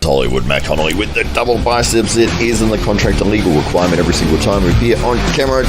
Hollywood Matt Connelly with the double biceps. It is in the contract a legal requirement every single time we appear on camera.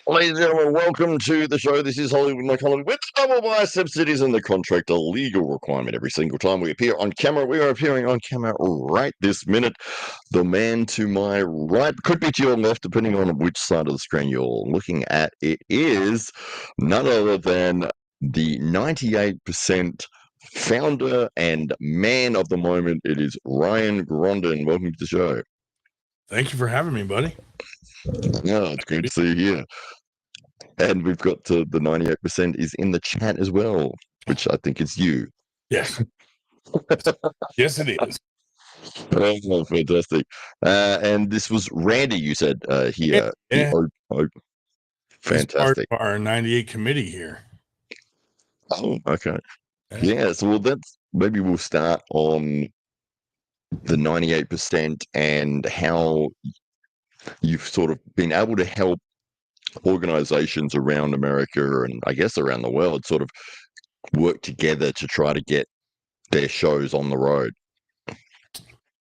Ladies and gentlemen, welcome to the show. This is Hollywood Matt Connelly with double biceps. It is in the contract a legal requirement every single time we appear on camera. We are appearing on camera right this minute. The man to my right, could be to your left, depending on which side of the screen you're looking at. It is none other than the 98% founder and man of the moment. It is Ryan Grondin. Welcome to the show. Thank you for having me, buddy. Yeah, it's great to see you here. And we've got the 98% is in the chat as well, which I think is you. Yes. Yes, it is. Oh, fantastic. And this was Randy, you said, here. Yeah. Fantastic. Part of our 98 committee here. Oh, okay. Yeah, so maybe we'll start on the 98% and how you've sort of been able to help organizations around America and I guess around the world sort of work together to try to get their shows on the road.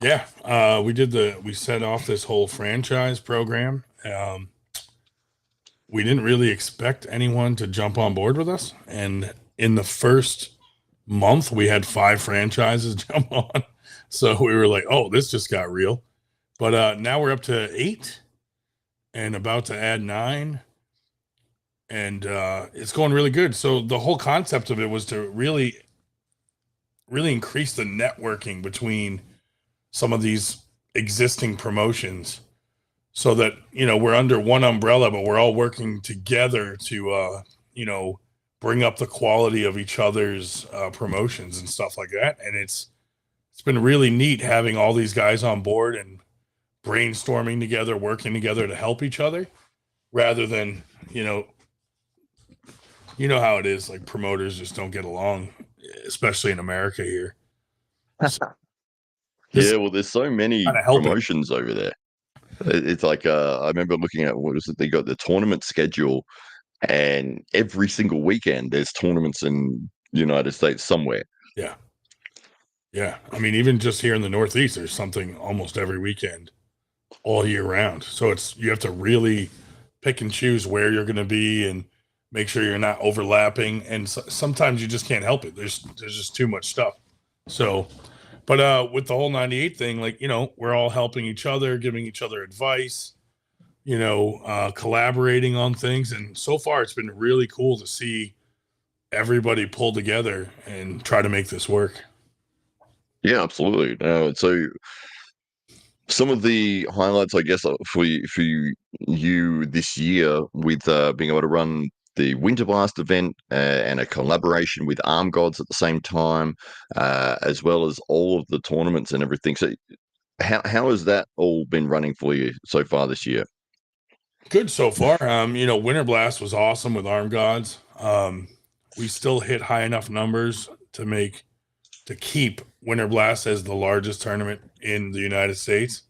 Yeah, we set off this whole franchise program. We didn't really expect anyone to jump on board with us, and in the first month we had 5 franchises jump on, so we were like, oh, this just got real. But now we're up to 8 and about to add 9, and it's going really good. So the whole concept of it was to really increase the networking between some of these existing promotions so that, we're under one umbrella, but we're all working together to, bring up the quality of each other's promotions and stuff like that. And it's been really neat having all these guys on board and brainstorming together, working together to help each other rather than, how it is, like promoters just don't get along, especially in America here. Yeah, well, there's so many promotions over there. It's like, I remember looking at, what was it? They got the tournament schedule and every single weekend there's tournaments in the United States somewhere. Yeah. Yeah. I mean, even just here in the Northeast, there's something almost every weekend all year round. So you have to really pick and choose where you're going to be and make sure you're not overlapping. And sometimes you just can't help it. There's just too much stuff. So, but with the whole 98 thing, like, we're all helping each other, giving each other advice, collaborating on things. And so far it's been really cool to see everybody pull together and try to make this work. Yeah, absolutely. So some of the highlights, I guess, for you this year with being able to run the Winter Blast event and a collaboration with Arm Gods at the same time, as well as all of the tournaments and everything. So how has that all been running for you so far this year? Good so far. Winter Blast was awesome with Arm Gods. We still hit high enough numbers to keep Winter Blast as the largest tournament in the United States.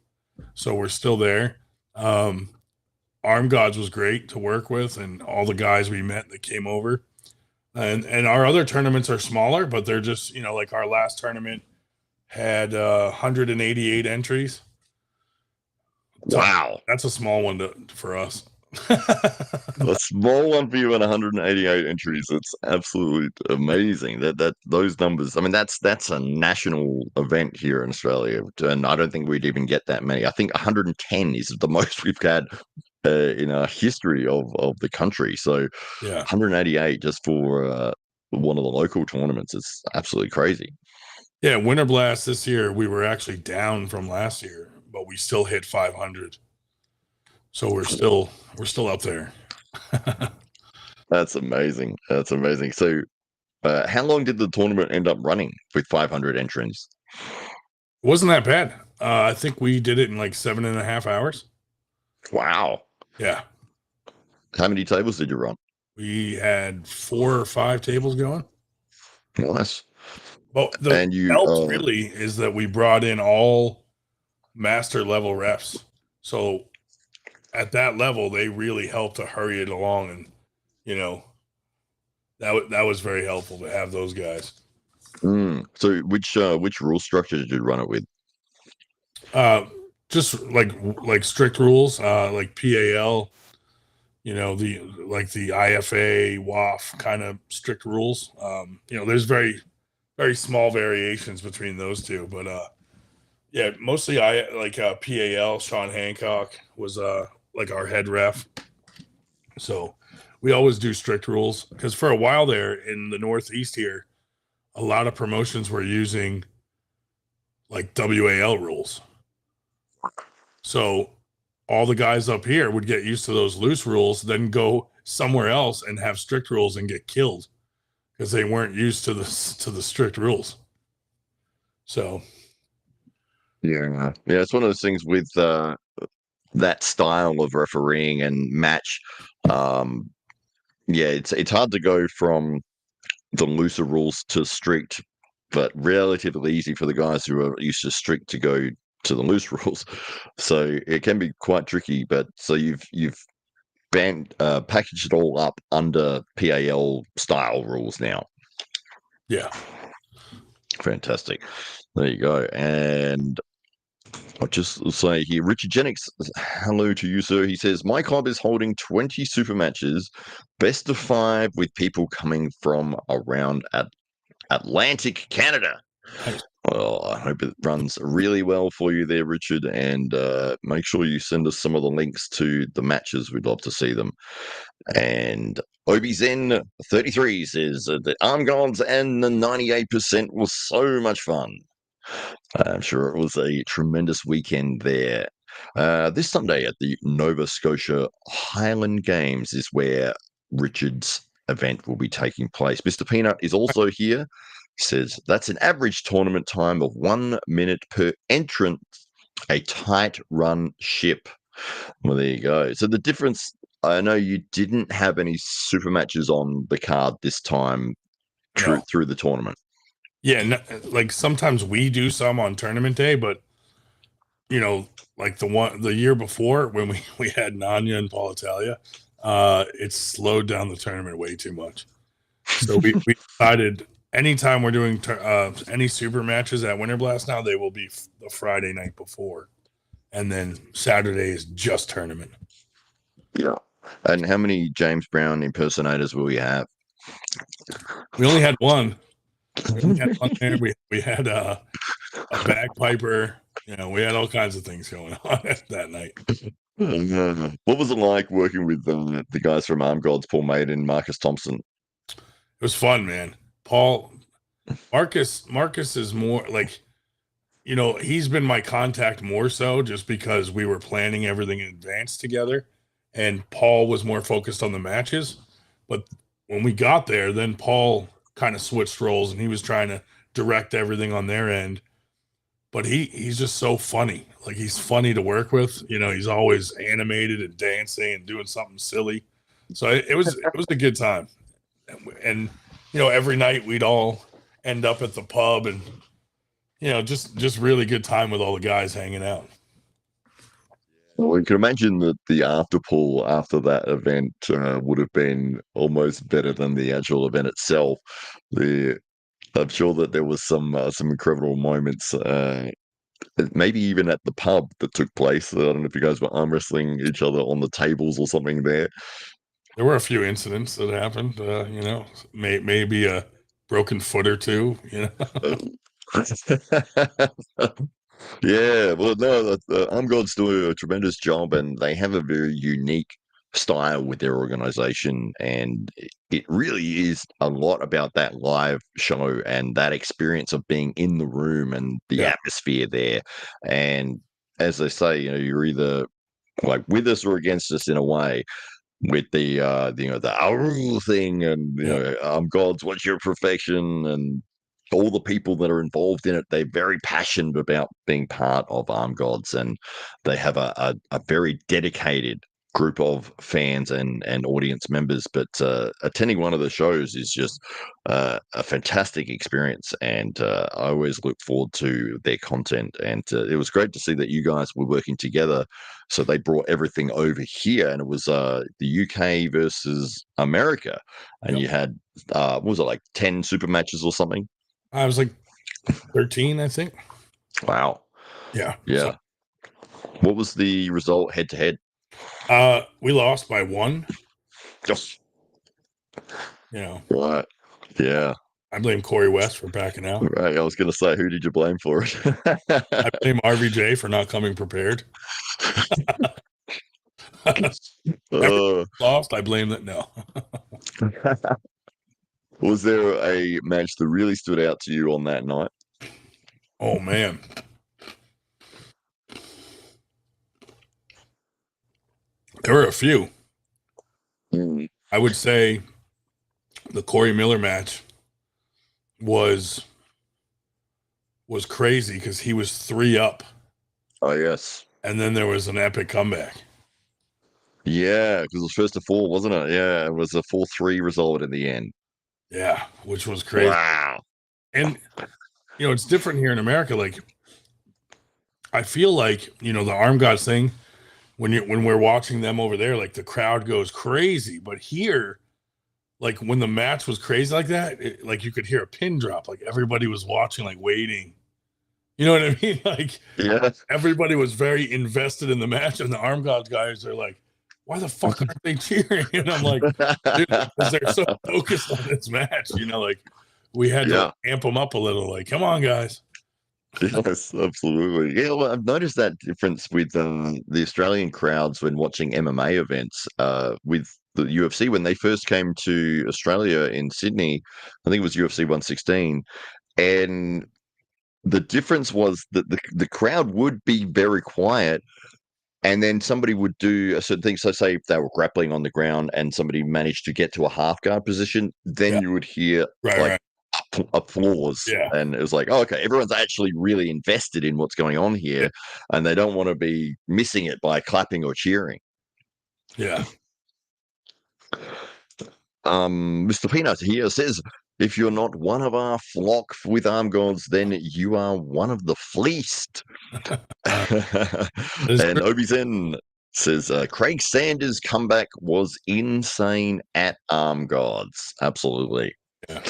So we're still there. Arm Gods was great to work with, and all the guys we met that came over. And our other tournaments are smaller, but they're just, like our last tournament had 188 entries. Wow. That's a small one for us. A small one for you and 188 entries. It's absolutely amazing that those numbers. I mean, that's a national event here in Australia, and I don't think we'd even get that many. I think 110 is the most we've had in our history of the country. So yeah, 188 just for one of the local tournaments is absolutely crazy. Yeah, Winter Blast this year we were actually down from last year, but we still hit 500. So we're still up there. That's amazing. That's amazing. So how long did the tournament end up running with 500 entrants? It wasn't that bad. I think we did it in like 7.5 hours. Wow. Yeah. How many tables did you run? We had 4 or 5 tables going. Nice. But the And you, help really is that we brought in all master level refs. So at that level, they really helped to hurry it along, and you know that was very helpful to have those guys. so which rule structure did you run it with? Just like strict rules, like PAL, the like the IFA, WAF kind of strict rules. There's very small variations between those two, but yeah, mostly I like PAL. Sean Hancock was like our head ref, so we always do strict rules because for a while there in the Northeast here, a lot of promotions were using like WAL rules. So all the guys up here would get used to those loose rules, then go somewhere else and have strict rules and get killed because they weren't used to the strict rules. So Yeah, it's one of those things with that style of refereeing and match. Um, yeah, it's hard to go from the looser rules to strict, but relatively easy for the guys who are used to strict to go to the loose rules. So it can be quite tricky. But so you've packaged it all up under PAL style rules now. yeah, Fantastic. There you go. And I'll just say here, Richard Jennings, hello to you, sir. He says, my club is holding 20 super matches, best of 5 with people coming from around Atlantic Canada. nice. Well, I hope it runs really well for you there, Richard, and make sure you send us some of the links to the matches. We'd love to see them. And OBZen33 says the Arm Gods and the 98% was so much fun. I'm sure it was a tremendous weekend there. This Sunday at the Nova Scotia Highland Games is where Richard's event will be taking place. Mr. Peanut is also here. He says that's an average tournament time of 1 minute per entrant, a tight run ship. Well, there you go. So the difference, I know you didn't have any super matches on the card this time No. through the tournament. Yeah, no, like sometimes we do some on tournament day, but like the year before when we had Nanya and Paul Italia, it slowed down the tournament way too much. So we decided anytime we're doing any super matches at Winter Blast now, they will be the Friday night before, and then Saturday is just tournament. Yeah. And how many James Brown impersonators will we have? We only had one. We only had one there. We had a bagpiper. We had all kinds of things going on that night. What was it like working with the guys from Arm Gods, Paul Maiden and Marcus Thompson? It was fun, man. Marcus is more like, he's been my contact more so just because we were planning everything in advance together, and Paul was more focused on the matches. But when we got there, then Paul kind of switched roles and he was trying to direct everything on their end. But he's just so funny. Like, he's funny to work with. He's always animated and dancing and doing something silly. So it was a good time. And every night we'd all end up at the pub and just really good time with all the guys hanging out. Well, you can imagine that the after pool after that event would have been almost better than the actual event itself. I'm sure that there was some incredible moments, maybe even at the pub that took place. I don't know if you guys were arm wrestling each other on the tables or something there. There were a few incidents that happened. Maybe a broken foot or two. Yeah, well, no, Arm Gods do a tremendous job, and they have a very unique style with their organization, and it really is a lot about that live show and that experience of being in the room and the Yeah. atmosphere there. And as they say, you're either like with us or against us in a way. With the our rule thing, and Arm Gods, what's your perfection, and all the people that are involved in it, they're very passionate about being part of Armed Gods, and they have a very dedicated group of fans and audience members. But attending one of the shows is just a fantastic experience, and I always look forward to their content. And it was great to see that you guys were working together. So they brought everything over here, and it was the UK versus America, and Yep. you had what was it, like 10 super matches or something? I was like 13, I think. Wow. Yeah. Yeah. So, What was the result head to head? we lost by 1. Yes. You know, Right. Yeah. I blame Corey West for backing out. Right. I was going to say, who did you blame for it? I blame RVJ for not coming prepared. Lost. I blame that. No. Was there a match that really stood out to you on that night? Oh man. There were a few. Mm. I would say the Corey Miller match was crazy because he was 3 up, Oh, yes. and then there was an epic comeback. Yeah, because it was first to 4, wasn't it? Yeah, it was a 4-3 result in the end. Yeah, which was crazy. Wow. And you know, it's different here in America. Like, I feel like, you know, the Armed Gods thing, when we're watching them over there, like the crowd goes crazy. But here, like when the match was crazy like that, like you could hear a pin drop. Like everybody was watching, like waiting. You know what I mean? Like, Yeah. everybody was very invested in the match, and the Armed Gods guys are like, "Why the fuck aren't they cheering?" And I'm like, dude, because they're so focused on this match. You know, like we had to amp them up a little. Like, come on, guys. Yes, absolutely. Yeah, well, I've noticed that difference with the Australian crowds when watching MMA events. With the UFC when they first came to Australia in Sydney, I think it was UFC 116, and the difference was that the crowd would be very quiet, and then somebody would do a certain thing. So, say if they were grappling on the ground and somebody managed to get to a half guard position, then Yeah. you would hear Right. applause. Yeah. And it was like, oh, okay, everyone's actually really invested in what's going on here, and they don't want to be missing it by clapping or cheering. Yeah. Mr. Peanut here says, if you're not one of our flock with Armed Gods, then you are one of the fleeced. And Obi-Zen says, Craig Sanders' comeback was insane at Armed Gods. Absolutely. Yeah.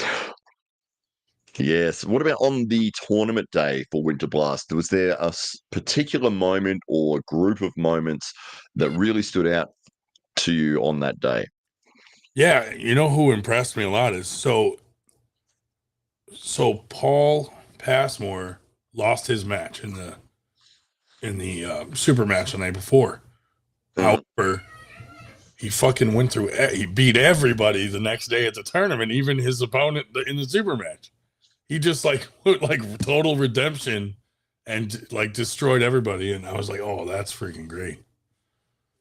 Yes. What about on the tournament day for Winter Blast? Was there a particular moment or group of moments that really stood out to you on that day? Yeah, you know who impressed me a lot is so Paul Passmore lost his match in the super match the night before. Mhm. However, he fucking went through. He beat everybody the next day at the tournament, even his opponent in the super match. He just like total redemption and like destroyed everybody. And I was like, oh, that's freaking great.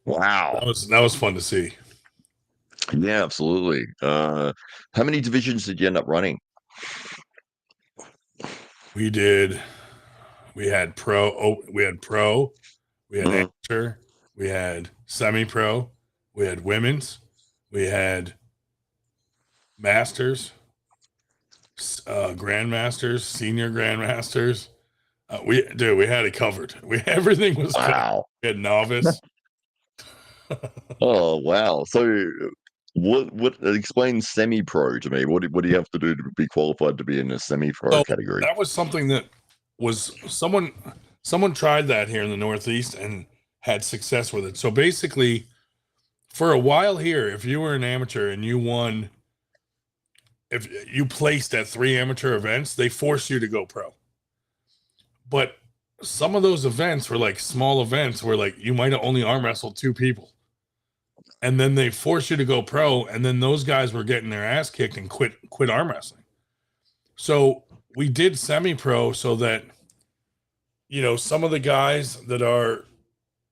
Wow. That was fun to see. Yeah, absolutely. How many divisions did you end up running? We did. We had pro. Oh, we had pro. We had amateur. We had semi-pro. We had women's. We had masters, grandmasters, senior grandmasters. We had it covered. Everything was covered. Wow. We had novice. Oh, wow. So what explain semi-pro to me? What do you have to do to be qualified to be in a semi-pro category? That was something that was someone tried that here in the Northeast and had success with it. So basically, for a while here, if you were an amateur and you won, if you placed at 3 amateur events, they forced you to go pro. But some of those events were like small events where like you might have only arm wrestled 2 people. And then they forced you to go pro, and then those guys were getting their ass kicked and quit arm wrestling. So we did semi-pro so that, you know, some of the guys that are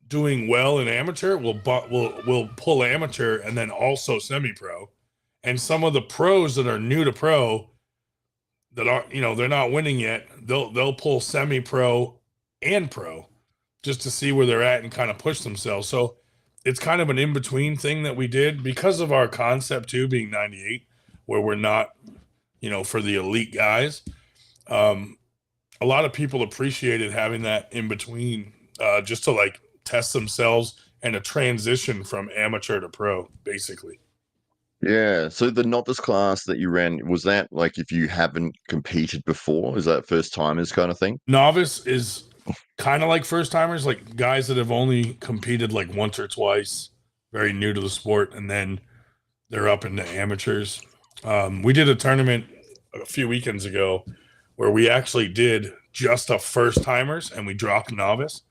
doing well in amateur will pull amateur and then also semi-pro, and some of the pros that are new to pro, that aren't, they're not winning yet. They'll pull semi-pro and pro just to see where they're at and kind of push themselves. So it's kind of an in-between thing that we did because of our concept too, being 98, where we're not, for the elite guys. A lot of people appreciated having that in between, just to like test themselves and a transition from amateur to pro, basically. Yeah. So the novice class that you ran, was that like if you haven't competed before? Is that first timers kind of thing? Novice is kind of like first timers, like guys that have only competed like once or twice, very new to the sport, and then they're up into amateurs. We did a tournament a few weekends ago where we actually did just a first timers and we dropped novice.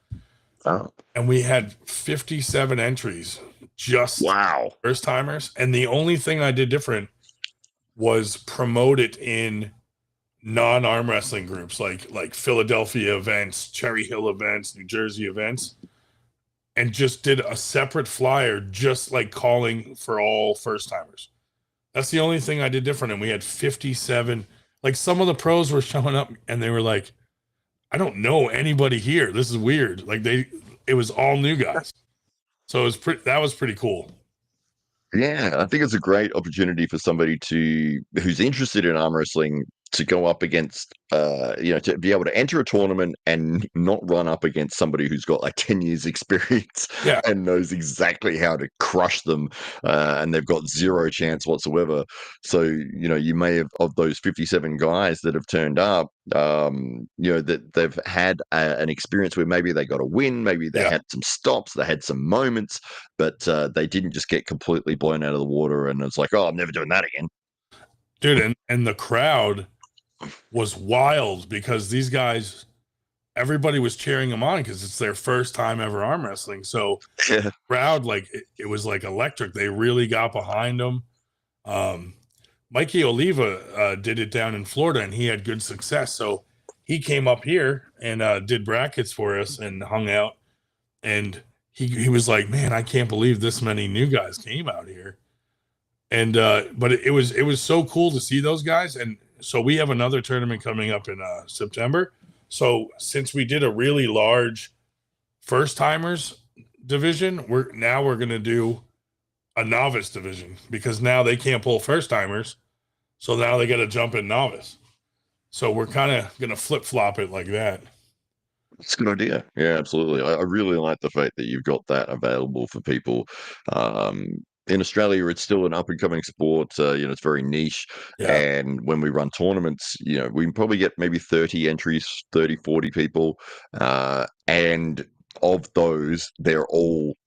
Oh, And we had 57 entries, just wow. first timers. And the only thing I did different was promote it in non-arm wrestling groups like Philadelphia events, Cherry Hill events, New Jersey events, and just did a separate flyer, just like calling for all first timers. That's the only thing I did different. And we had 57. Like some of the pros were showing up and they were like, I don't know anybody here. This is weird. Like it was all new guys. So that was pretty cool. Yeah, I think it's a great opportunity for somebody who's interested in arm wrestling to go up against, to be able to enter a tournament and not run up against somebody who's got like 10 years experience Yeah. and knows exactly how to crush them, and they've got zero chance whatsoever. So, you may have, of those 57 guys that have turned up, that they've had an experience where maybe they got a win, maybe they had some stops, they had some moments, but they didn't just get completely blown out of the water and it's like, oh, I'm never doing that again. Dude, and the crowd was wild because these guys, everybody was cheering them on because it's their first time ever arm wrestling. So crowd, like it was like electric. They really got behind them. Mikey Oliva did it down in Florida and he had good success. So he came up here and did brackets for us and hung out. And he was like, man, I can't believe this many new guys came out here. And but it was so cool to see those guys. And so we have another tournament coming up in September. So since we did a really large first timers division, we're going to do a novice division because now they can't pull first timers. So now they got to jump in novice. So we're kind of going to flip flop it like that. It's a good idea. Yeah, absolutely. I really like the fact that you've got that available for people. In Australia, it's still an up-and-coming sport. It's very niche. Yeah. And when we run tournaments, we can probably get maybe 30 entries, 30, 40 people. And of those, they're all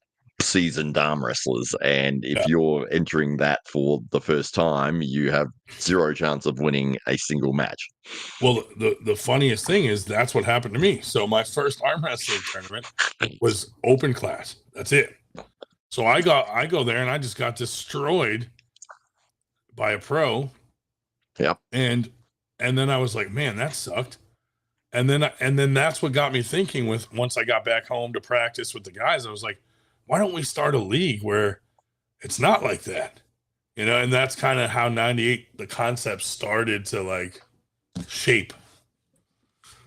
seasoned arm wrestlers. And if you're entering that for the first time, you have zero chance of winning a single match. Well, the funniest thing is that's what happened to me. So my first arm wrestling tournament was open class. That's it. So I go there and I just got destroyed by a pro. Yeah. And then I was like, man, that sucked. And then that's what got me thinking with once I got back home to practice with the guys, I was like, why don't we start a league where it's not like that? And that's kind of how 98, the concept started to like shape.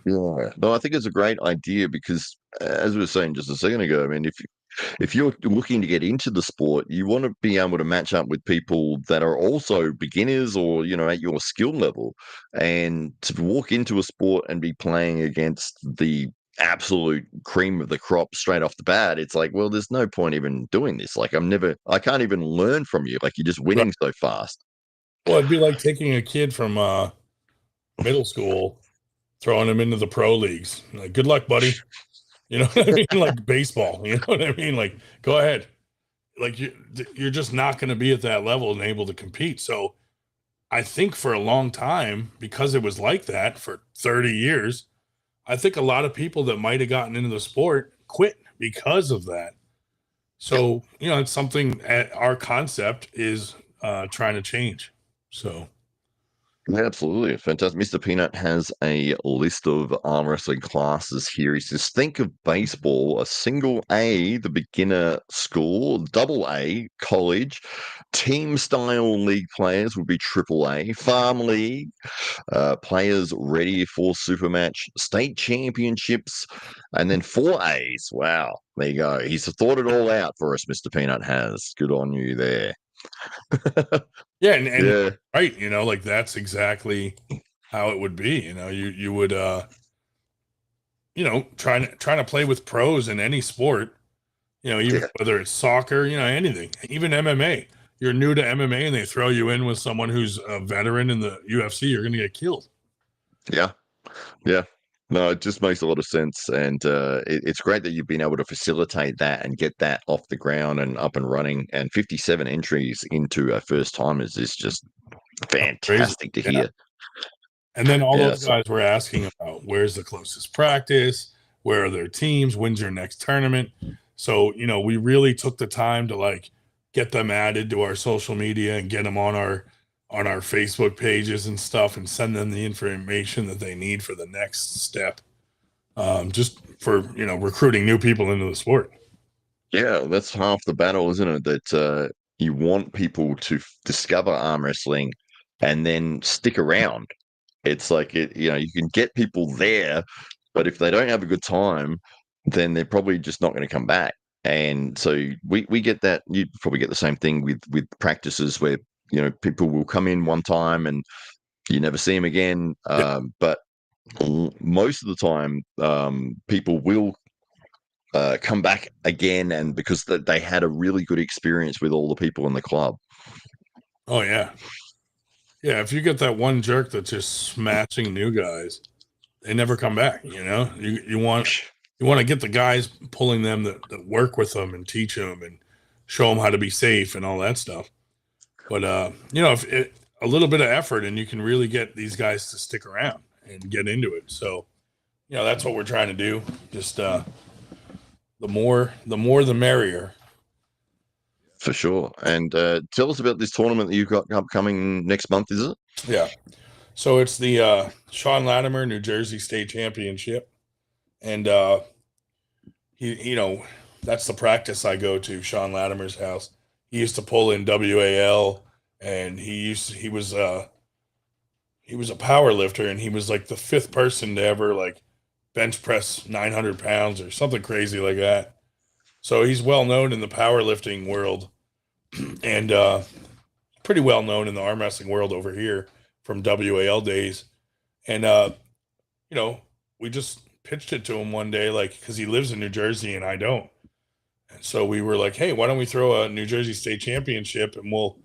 Yeah, no, I think it's a great idea because, as we were saying just a second ago, I mean, if you're looking to get into the sport, you want to be able to match up with people that are also beginners or at your skill level, and to walk into a sport and be playing against the absolute cream of the crop straight off the bat, it's like, well, there's no point even doing this. Like, I can't even learn from you. Like, you're just winning so fast. Well, it'd be like taking a kid from middle school, throwing him into the pro leagues. Like, good luck, buddy. You know what I mean? Like baseball. You know what I mean? Like, go ahead. Like you're just not going to be at that level and able to compete. So I think for a long time, because it was like that for 30 years, I think a lot of people that might have gotten into the sport quit because of that. So, it's something our concept is trying to change. So Yeah, absolutely. Fantastic. Mr. Peanut has a list of arm wrestling classes here. He says, think of baseball, a single A, the beginner school, double A, college, team style league players would be triple A, farm league, players ready for super match, state championships, and then four A's. Wow. There you go. He's thought it all out for us, Mr. Peanut has. Good on you there. Yeah, and Yeah. right, like that's exactly how it would be. You would trying to play with pros in any sport, even Yeah. whether it's soccer, anything, even MMA. You're new to MMA and they throw you in with someone who's a veteran in the UFC, you're going to get killed. Yeah. Yeah. No, it just makes a lot of sense. And it's great that you've been able to facilitate that and get that off the ground and up and running. And 57 entries into a first timers is just That's crazy. fantastic to Yeah. hear. And then all Yeah. those guys were asking about where's the closest practice, where are their teams, when's your next tournament. So, we really took the time to like get them added to our social media and get them on our Facebook pages and stuff and send them the information that they need for the next step. Just for, recruiting new people into the sport. Yeah, that's half the battle, isn't it? That you want people to discover arm wrestling and then stick around. It's like you can get people there, but if they don't have a good time, then they're probably just not going to come back. And so we get that. You probably get the same thing with practices where people will come in one time and you never see them again. Yeah. But most of the time, people will come back again, and because they had a really good experience with all the people in the club. Oh yeah. Yeah. If you get that one jerk that's just smashing new guys, they never come back. You want to get the guys pulling them that work with them and teach them and show them how to be safe and all that stuff. But if a little bit of effort and you can really get these guys to stick around and get into it. So, that's what we're trying to do. Just the more the merrier. For sure. And tell us about this tournament that you've got upcoming next month, is it? Yeah. So it's the Sean Latimer New Jersey State Championship. And that's the practice I go to, Sean Latimer's house. He used to pull in WAL, and he was a power lifter, and he was like the fifth person to ever like bench press 900 pounds or something crazy like that. So he's well known in the powerlifting world, and pretty well known in the arm wrestling world over here from WAL days. And we just pitched it to him one day, like, because he lives in New Jersey and I don't. And so we were like, hey, why don't we throw a New Jersey State Championship and we'll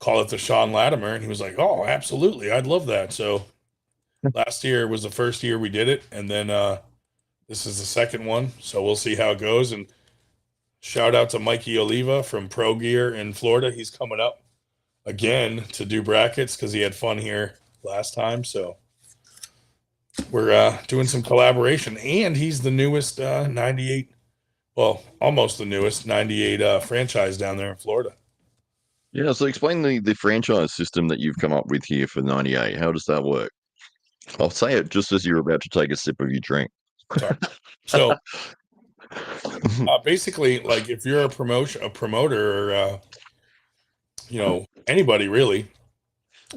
call it the Sean Latimer? And he was like, oh, absolutely, I'd love that. So last year was the first year we did it, and then this is the second one. So we'll see how it goes. And shout out to Mikey Oliva from Pro Gear in Florida. He's coming up again to do brackets because he had fun here last time. So we're doing some collaboration, and he's the newest 98, well, almost the newest 98 franchise down there in Florida. Yeah, so explain the franchise system that you've come up with here for 98. How does that work? I'll say it just as you're about to take a sip of your drink. Sorry. So basically, like if you're a promoter, or anybody really,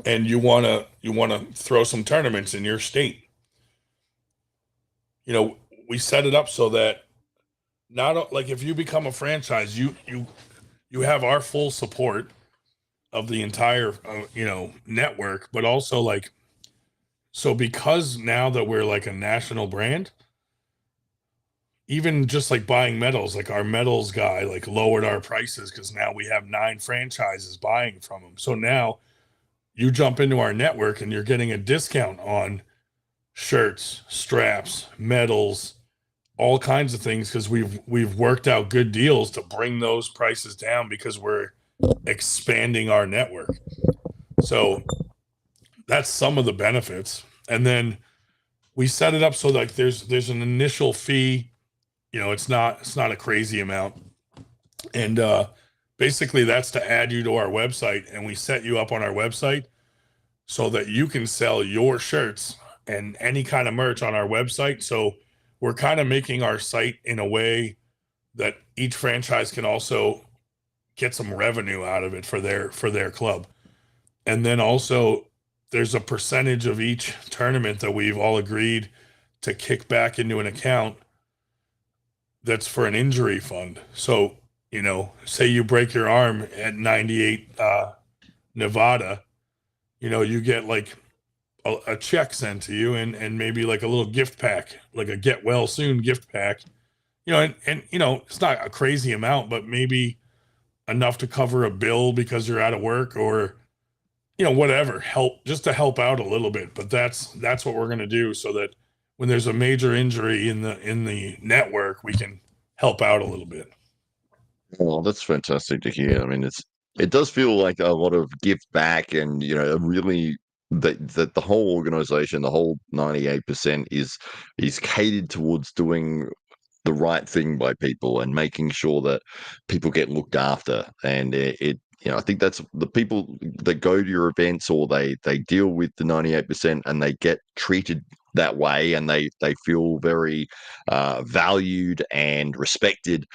and you wanna throw some tournaments in your state, we set it up so that not like if you become a franchise, you have our full support of the entire network, but also like, so because now that we're like a national brand, even just like buying medals, like our medals guy like lowered our prices because now we have 9 franchises buying from them. So now you jump into our network and you're getting a discount on shirts, straps, medals, all kinds of things, because we've worked out good deals to bring those prices down because we're expanding our network. So that's some of the benefits. And then we set it up so like there's an initial fee. It's not a crazy amount. And basically that's to add you to our website, and we set you up on our website so that you can sell your shirts and any kind of merch on our website. So we're kind of making our site in a way that each franchise can also get some revenue out of it for their club. And then also there's a percentage of each tournament that we've all agreed to kick back into an account that's for an injury fund. So, say you break your arm at 98 Nevada, you get like a check sent to you and maybe like a little gift pack, like a get well soon gift pack, and it's not a crazy amount, but maybe enough to cover a bill because you're out of work or, whatever, help just to help out a little bit. But that's what we're going to do so that when there's a major injury in the network, we can help out a little bit. Oh, that's fantastic to hear. I mean, it does feel like a lot of give back, and really that the whole organization, the whole 98% is catered towards doing the right thing by people and making sure that people get looked after. And I think that's the people that go to your events, or they deal with the 98%, and they get treated that way, and they feel very valued and respected.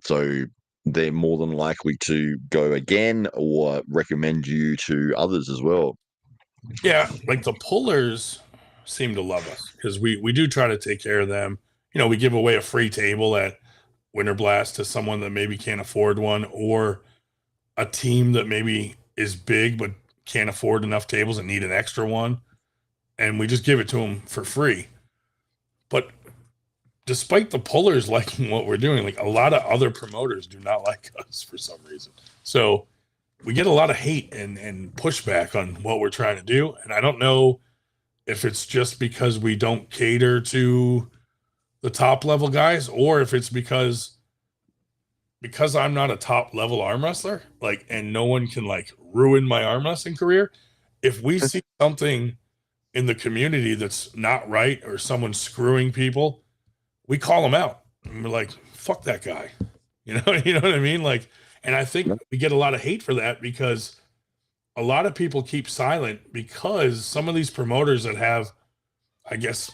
So they're more than likely to go again or recommend you to others as well. Yeah, like the pullers seem to love us because we do try to take care of them. We give away a free table at Winter Blast to someone that maybe can't afford one, or a team that maybe is big but can't afford enough tables and need an extra one, and we just give it to them for free. But despite the pullers liking what we're doing, like a lot of other promoters do not like us for some reason. So we get a lot of hate and pushback on what we're trying to do. And I don't know if it's just because we don't cater to the top level guys, or if it's because I'm not a top level arm wrestler, like, and no one can like ruin my arm wrestling career. If we see something in the community that's not right, or someone screwing people, we call them out and we're like, fuck that guy. You know what I mean? Like, and I think we get a lot of hate for that because a lot of people keep silent because some of these promoters that have, I guess,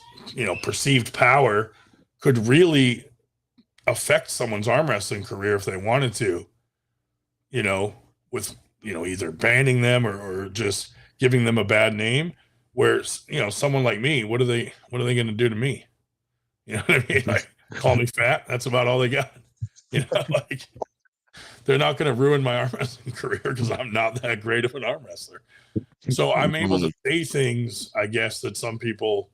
perceived power could really affect someone's arm wrestling career if they wanted to, with, either banning them or just giving them a bad name. Where, someone like me, what are they going to do to me? You know what I mean? Like, call me fat. That's about all they got. Like, they're not going to ruin my arm wrestling career because I'm not that great of an arm wrestler. So I'm able to say things, I guess, that some people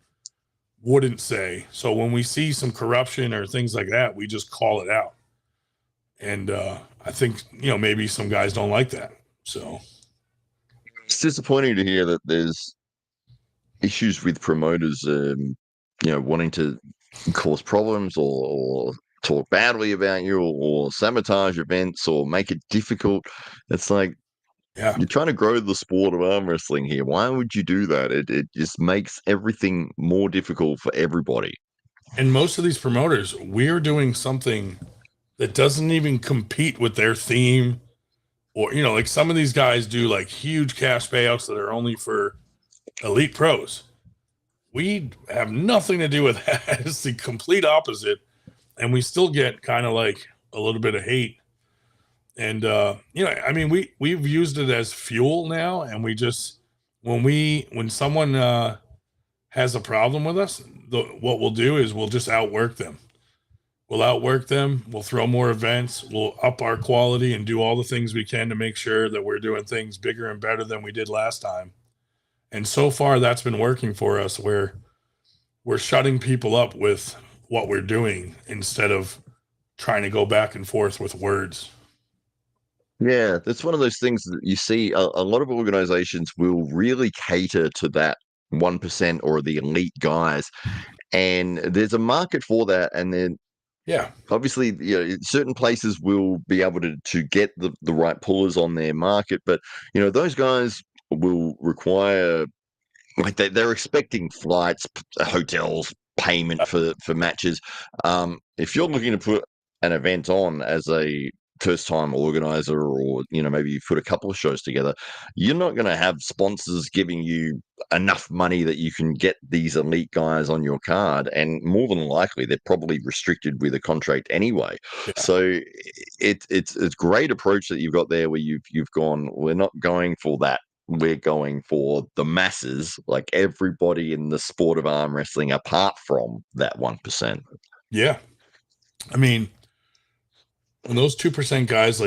wouldn't say. So when we see some corruption or things like that, we just call it out. And I think, maybe some guys don't like that. So it's disappointing to hear that there's issues with promoters, wanting to cause problems or talk badly about you, or sabotage events or make it difficult. It's like, yeah, you're trying to grow the sport of arm wrestling here. Why would you do that? It just makes everything more difficult for everybody. and most of these promoters, we're doing something that doesn't even compete with their theme, or like some of these guys do like huge cash payouts that are only for elite pros. We have nothing to do with that. It's the complete opposite, and we still get kind of like a little bit of hate. And I mean, we've used it as fuel now, and we just when someone has a problem with us, what we'll do is we'll just outwork them. We'll outwork them. We'll throw more events. We'll up our quality and do all the things we can to make sure that we're doing things bigger and better than we did last time. And so far, that's been working for us, where we're shutting people up with what we're doing instead of trying to go back and forth with words. Yeah, that's one of those things that you see a lot of organizations will really cater to that 1% or the elite guys. And there's a market for that. And then Yeah. obviously, certain places will be able to get the right pullers on their market, but those guys will require, like, they're expecting flights, hotels, payment for matches. If you're looking to put an event on as a first time organizer, or maybe you put a couple of shows together, you're not going to have sponsors giving you enough money that you can get these elite guys on your card, and more than likely they're probably restricted with a contract anyway. Yeah. So it's a great approach that you've got there, where you've gone, we're not going for that, we're going for the masses, like everybody in the sport of arm wrestling apart from that 1%. Yeah. I mean, when those 2% guys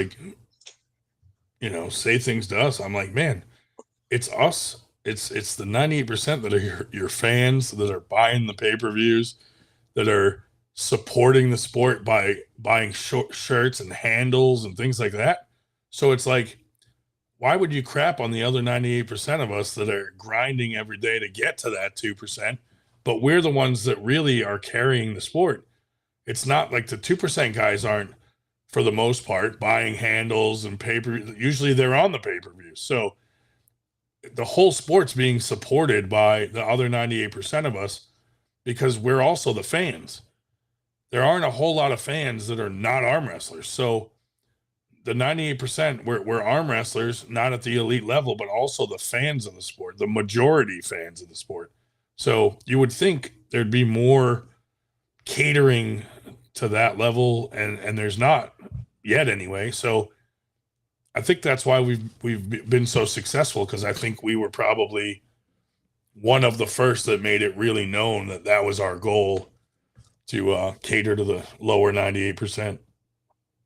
say things to us, I'm like, man, it's us. It's the 98% that are your fans, that are buying the pay-per-views, that are supporting the sport by buying shirts and handles and things like that. So it's like, why would you crap on the other 98% of us that are grinding every day to get to that 2%? But we're the ones that really are carrying the sport. It's not like the 2% guys aren't, for the most part, buying handles and pay-per-view. Usually they're on the pay-per-view. So the whole sport's being supported by the other 98% of us, because we're also the fans. There aren't a whole lot of fans that are not arm wrestlers. So the 98%, we're arm wrestlers, not at the elite level, but also the fans of the sport, the majority fans of the sport. So you would think there'd be more catering to that level, and there's not yet anyway. So I think that's why we've been so successful, because I think we were probably one of the first that made it really known that that was our goal, to cater to the lower 98%.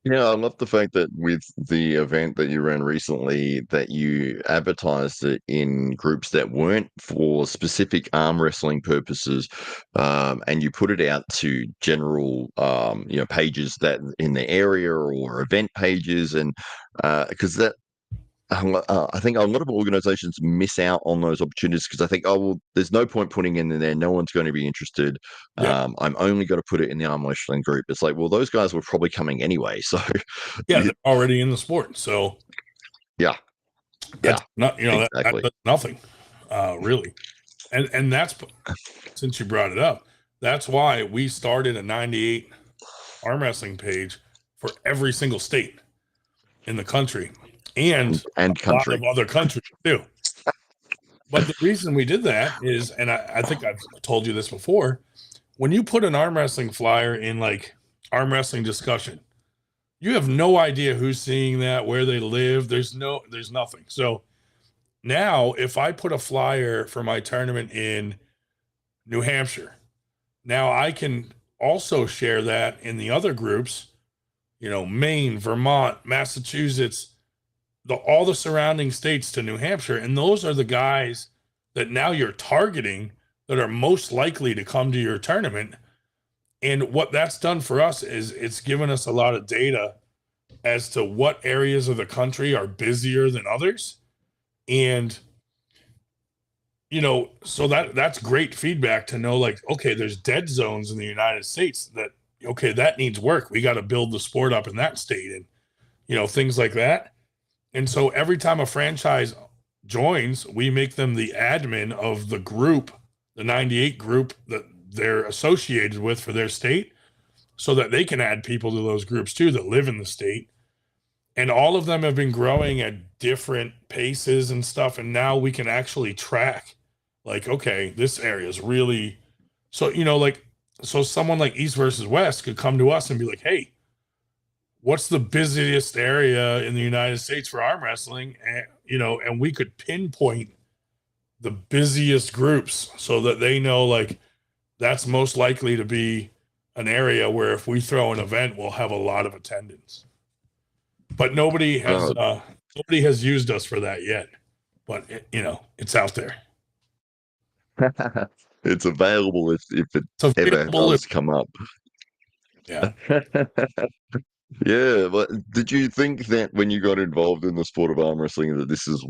Yeah, I love the fact that with the event that you ran recently, that you advertised it in groups that weren't for specific arm wrestling purposes, and you put it out to general, pages that in the area, or event pages, and because I think a lot of organizations miss out on those opportunities, because I think, oh, well, there's no point putting it in there. No one's going to be interested. Yeah. I'm only going to put it in the arm wrestling group. It's like, well, those guys were probably coming anyway. So Yeah, they're already in the sport. So yeah, that's not, exactly. that's nothing, really. And that's, since you brought it up, that's why we started a 98 arm wrestling page for every single state in the country, and a lot Country. of other countries too. But the reason we did that is, and I think I've told you this before, when you put an arm wrestling flyer in like arm wrestling discussion, you have no idea who's seeing that, where they live. There's nothing. So now if I put a flyer for my tournament in New Hampshire, now I can also share that in the other groups, Maine, Vermont, Massachusetts, all the surrounding states to New Hampshire. And those are the guys that now you're targeting, that are most likely to come to your tournament. And what that's done for us is it's given us a lot of data as to what areas of the country are busier than others. And, so that's great feedback to know, like, okay, there's dead zones in the United States that, okay, that needs work. We got to build the sport up in that state, and, things like that. And so every time a franchise joins, we make them the admin of the group, the 98 group that they're associated with for their state, so that they can add people to those groups too that live in the state. And all of them have been growing at different paces and stuff. And now we can actually track, like, okay, this area is really, so, so someone like East versus West could come to us and be like, hey, what's the busiest area in the United States for arm wrestling? And, and we could pinpoint the busiest groups so that they know, like, that's most likely to be an area where if we throw an event, we'll have a lot of attendance. But nobody has used us for that yet. But it's out there. It's available if it ever does come up. Yeah. Yeah, but did you think that when you got involved in the sport of arm wrestling, that this is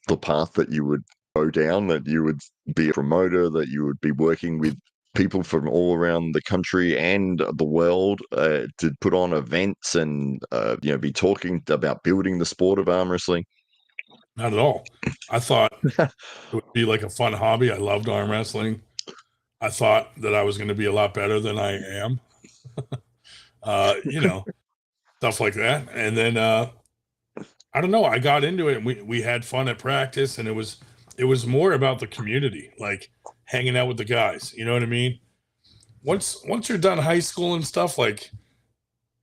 the path that you would go down, that you would be a promoter, that you would be working with people from all around the country and the world to put on events and be talking about building the sport of arm wrestling? Not at all. I thought it would be like a fun hobby. I loved arm wrestling. I thought that I was going to be a lot better than I am. stuff like that. And then I don't know, I got into it and we had fun at practice, and it was more about the community, like hanging out with the guys. You know what I mean? Once you're done high school and stuff, like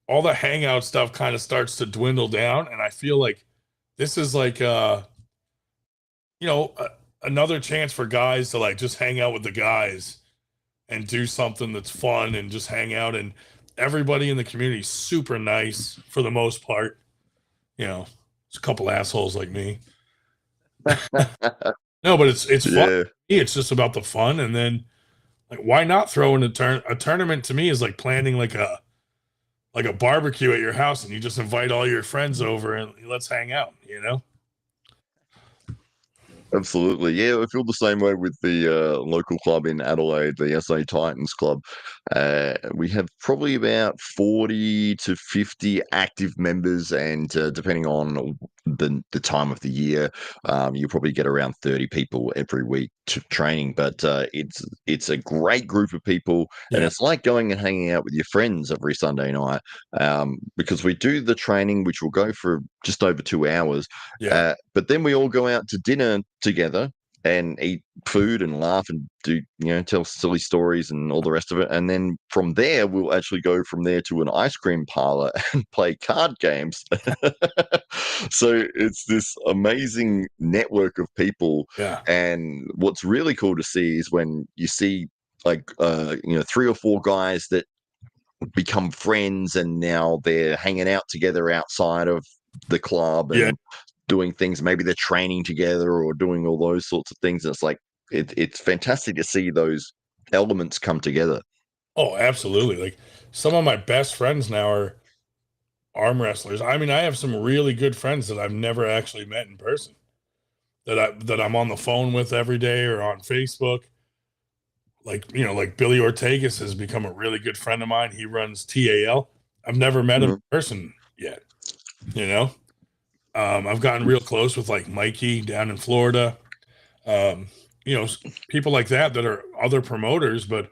all the hangout stuff kind of starts to dwindle down, and I feel like this is like you know, another chance for guys to like just hang out with the guys and do something that's fun and just hang out. And everybody in the community is super nice for the most part. You know, it's a couple assholes like me. No, but it's fun. Yeah. It's just about the fun, and then like why not throw in a tournament? To me is like planning like a barbecue at your house, and you just invite all your friends over and let's hang out. You know? Absolutely. Yeah, I feel the same way with the local club in Adelaide, the SA Titans Club. We have probably about 40 to 50 active members, and depending on the time of the year, you probably get around 30 people every week to training. But it's a great group of people, and Yeah, it's like going and hanging out with your friends every Sunday night, because we do the training, which will go for just over 2 hours. yeah. But then we all go out to dinner together and eat food and laugh and tell silly stories and all the rest of it. And then from there, we'll actually go from there to an ice cream parlor and play card games. So it's this amazing network of people. Yeah. And what's really cool to see is when you see like, 3 or 4 guys that become friends, and now they're hanging out together outside of the club Yeah. and doing things. Maybe they're training together or doing all those sorts of things. And it's like it's fantastic to see those elements come together. Oh, absolutely. Like some of my best friends now are arm wrestlers. I mean, I have some really good friends that I've never actually met in person that I'm on the phone with every day or on Facebook. Like, like Billy Ortegas has become a really good friend of mine. He runs TAL. I've never met him in Mhm. person yet, you know? I've gotten real close with like Mikey down in Florida. Um, people like that are other promoters, but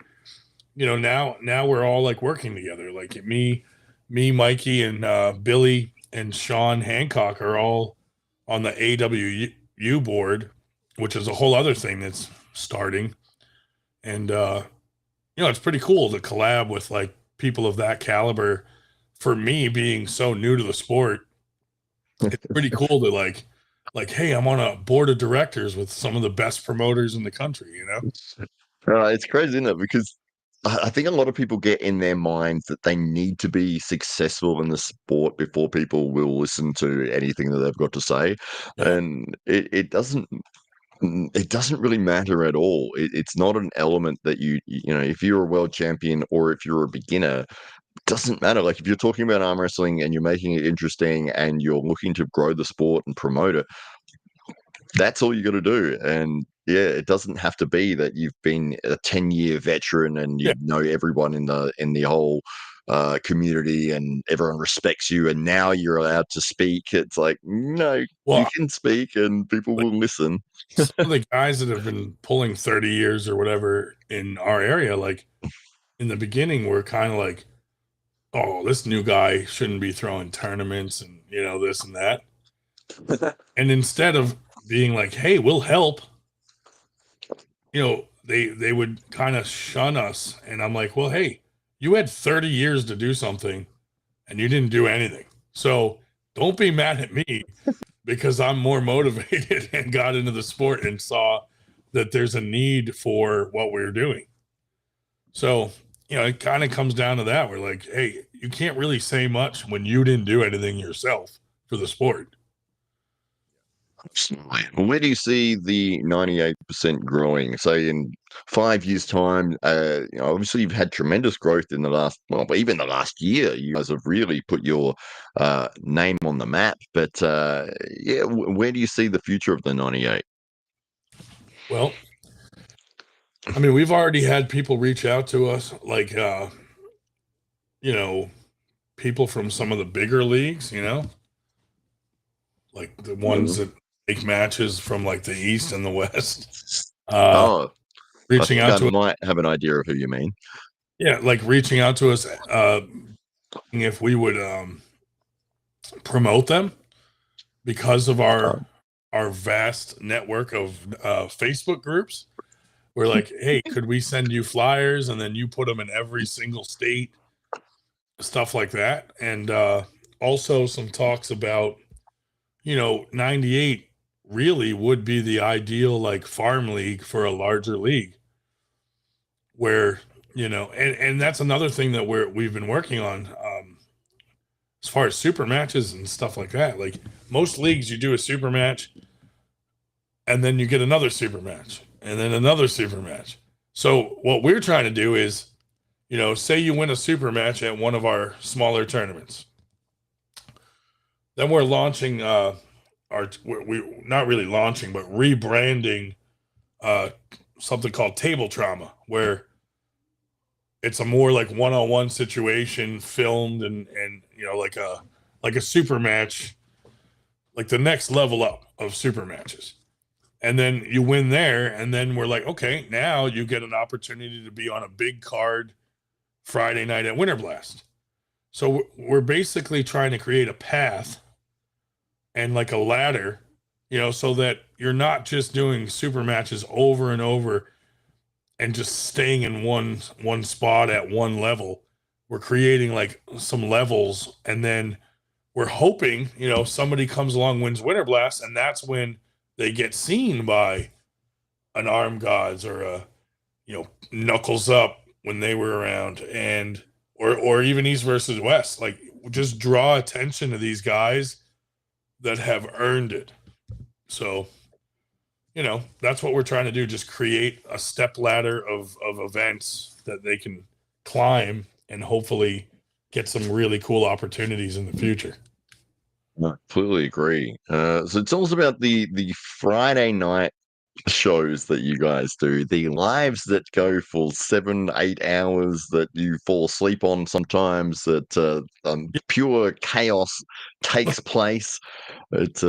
now we're all like working together. Like me, Mikey, and Billy and Sean Hancock are all on the AWU board, which is a whole other thing that's starting. And it's pretty cool to collab with like people of that caliber. For me, being so new to the sport, it's pretty cool to like, hey, I'm on a board of directors with some of the best promoters in the country. It's crazy, isn't it? Because I think a lot of people get in their minds that they need to be successful in the sport before people will listen to anything that they've got to say, Yeah, and it doesn't really matter at all. It's not an element that if you're a world champion or if you're a beginner, it doesn't matter. Like if you're talking about arm wrestling and you're making it interesting and you're looking to grow the sport and promote it, that's all you got to do. And yeah, it doesn't have to be that you've been a 10-year veteran and yeah. you know everyone in the whole community and everyone respects you and now you're allowed to speak. It's like, no, you Well, can speak and people like will listen. some of the guys that have been pulling 30 years or whatever in our area, like in the beginning, were kind of like, oh, this new guy shouldn't be throwing tournaments and this and that. And instead of being like, hey, we'll help, they would kind of shun us. And I'm like, well, hey, you had 30 years to do something and you didn't do anything. So don't be mad at me because I'm more motivated and got into the sport and saw that there's a need for what we're doing. So, it kind of comes down to that. We're like, hey, you can't really say much when you didn't do anything yourself for the sport. Absolutely. Well, where do you see the 98% growing? Say in 5 years' time, obviously you've had tremendous growth in the last, well, even the last year. You guys have really put your name on the map. But yeah, where do you see the future of the 98? Well, I mean, we've already had people reach out to us, like, you know, people from some of the bigger leagues, like the ones Mhm. that make matches from like the East and the West, uh, Oh, I reaching think out I to us. might have an idea of who you mean. Yeah, like reaching out to us, if we would, promote them because of Uh, our vast network of Facebook groups. We're like, hey, could we send you flyers and then you put them in every single state, stuff like that. And also some talks about, 98 really would be the ideal like farm league for a larger league where, and that's another thing that we've been working on as far as super matches and stuff like that. Like most leagues, you do a super match and then you get another super match and then another super match. So what we're trying to do is, say you win a super match at one of our smaller tournaments. Then we're launching we not really launching, but rebranding uh, something called Table Trauma, where it's a more like one-on-one situation filmed and like a super match, like the next level up of super matches. And then you win there, and then we're like, okay, now you get an opportunity to be on a big card Friday night at Winter Blast. So we're basically trying to create a path and like a ladder, so that you're not just doing super matches over and over and just staying in one spot at one level. We're creating like some levels, and then we're hoping, somebody comes along, wins Winter Blast, and that's when they get seen by an Arm Gods or a, Knuckles Up when they were around, and or even East versus West. Like just draw attention to these guys that have earned it. So, that's what we're trying to do. Just create a step ladder of events that they can climb and hopefully get some really cool opportunities in the future. I completely agree. So tell us about the Friday night shows that you guys do, the lives that go for 7, 8 hours that you fall asleep on sometimes, that pure chaos takes place. It's